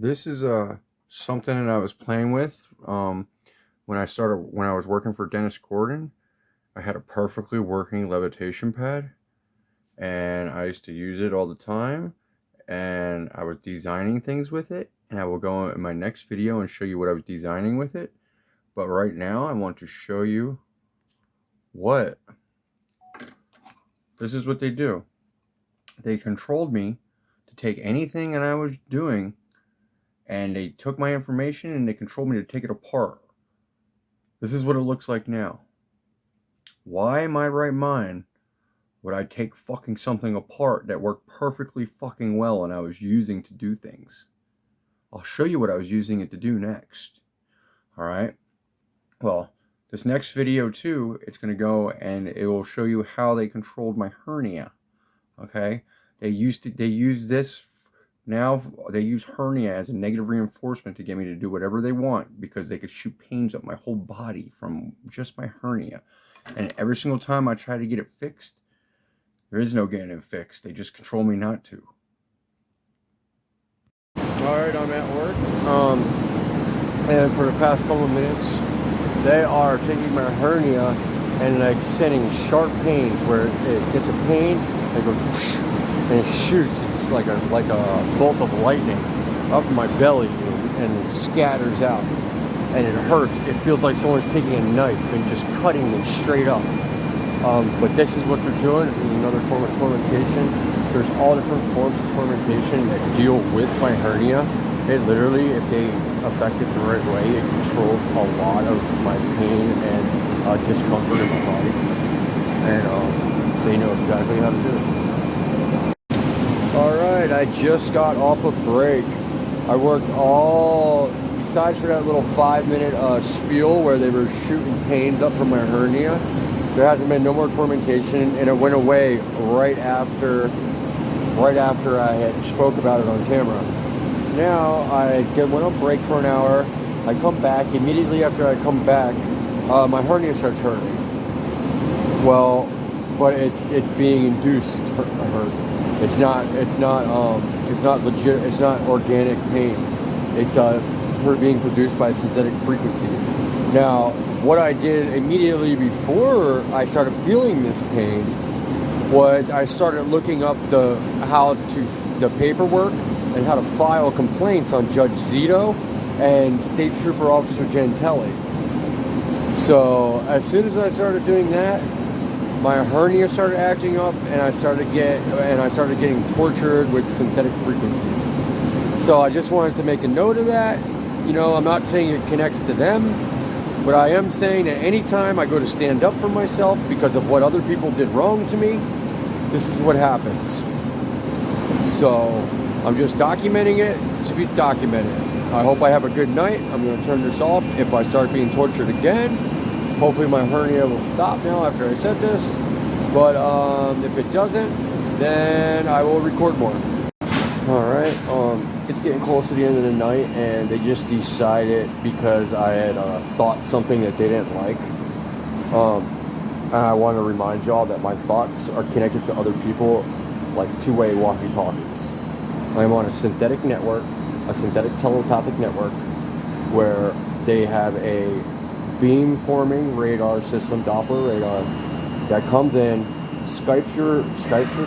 This is something that I was playing with when I was working for Dennis Gordon. I had a perfectly working levitation pad, and I used to use it all the time, and I was designing things with it, and I will go in my next video and show you what I was designing with it. But right now I want to show you what this is what they do. They controlled me to take anything that I was doing, and they took my information and they controlled me to take it apart. This is what it looks like now. Why in my right mind would I take fucking something apart that worked perfectly fucking well and I was using to do things? I'll show you what I was using it to do next. Alright? Well, this next video too, it's going to go and it will show you how they controlled my hernia. Okay? They use this now. They use hernia as a negative reinforcement to get me to do whatever they want, because they could shoot pains up my whole body from just my hernia. And every single time I try to get it fixed, there is no getting it fixed. They just control me not to. Alright, I'm at work. And for the past couple of minutes, they are taking my hernia and like sending sharp pains where it gets a pain and it goes whoosh, and it shoots. It's like a bolt of lightning up my belly and scatters out. And it hurts. It feels like someone's taking a knife and just cutting me straight up. But this is what they're doing. This is another form of tormentation. There's all different forms of tormentation that deal with my hernia. It literally, if they affect it the right way, it controls a lot of my pain and discomfort in my body. And they know exactly how to do it. Alright, I just got off a break. I worked besides for that little 5-minute spiel where they were shooting pains up from my hernia, there hasn't been no more tormentation, and it went away right after I had spoke about it on camera. Now I went on break for an hour. I come back. Immediately after I come back, my hernia starts hurting. Well, but it's being induced hurt. It's not legit. It's not organic pain. It's being produced by synthetic frequency. Now, what I did immediately before I started feeling this pain was I started looking up the paperwork and how to file complaints on Judge Zito and State Trooper Officer Gentelli. So as soon as I started doing that, my hernia started acting up, and I started getting tortured with synthetic frequencies. So I just wanted to make a note of that. You know, I'm not saying it connects to them, but I am saying that anytime I go to stand up for myself because of what other people did wrong to me, this is what happens. So I'm just documenting it to be documented. I hope I have a good night. I'm going to turn this off if I start being tortured again. Hopefully my hernia will stop now after I said this. But if it doesn't, then I will record more. Alright, it's getting close to the end of the night, and they just decided, because I had thought something that they didn't like. And I want to remind y'all that my thoughts are connected to other people like two-way walkie-talkies. I'm on a synthetic network, a synthetic telepathic network, where they have a beam-forming radar system, Doppler radar, that comes in, Skypes your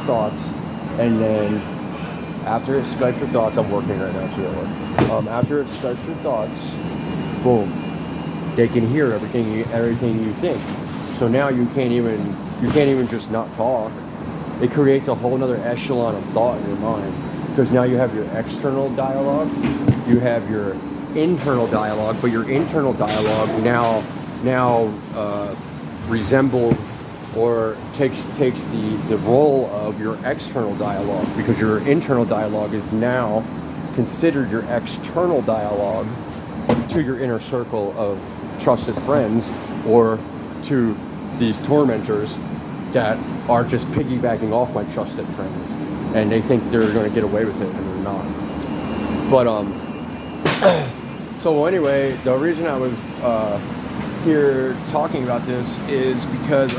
thoughts, and then after it Skypes your thoughts, I'm working right now too. After it Skypes your thoughts, boom, they can hear everything you think. So now you can't even just not talk. It creates a whole other echelon of thought in your mind, because now you have your external dialogue, you have your internal dialogue, but your internal dialogue now resembles or takes the role of your external dialogue, because your internal dialogue is now considered your external dialogue to your inner circle of trusted friends, or to these tormentors that are just piggybacking off my trusted friends, and they think they're going to get away with it, and they're not. But so anyway, the reason I was here talking about this is because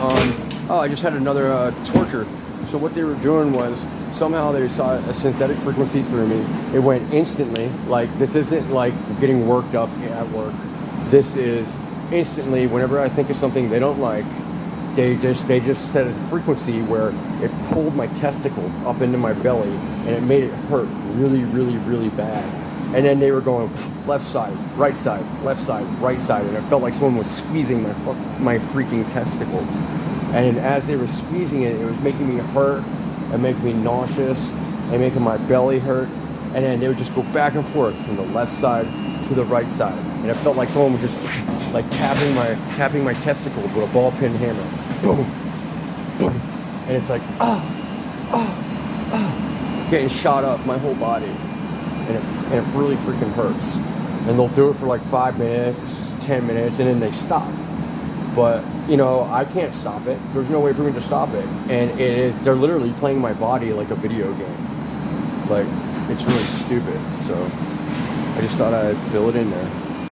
I just had another torture. So what they were doing was Somehow they saw a synthetic frequency through me. It went instantly. Like, this isn't like getting worked up at work. This is instantly, whenever I think of something they don't like, they just set a frequency where it pulled my testicles up into my belly and it made it hurt really, really, really bad. And then they were going left side, right side, right side, and it felt like someone was squeezing my freaking testicles. And as they were squeezing it, it was making me hurt and making me nauseous and making my belly hurt. And then they would just go back and forth from the left side to the right side, and it felt like someone was just like tapping my testicles with a ball peen hammer. Boom, boom, and it's like getting shot up my whole body, and it really freaking hurts. And they'll do it for like 5 minutes, 10 minutes, and then they stop. But you know, I can't stop it. There's no way for me to stop it, and they're literally playing my body like a video game. Like, it's really stupid. So I just thought I'd fill it in there.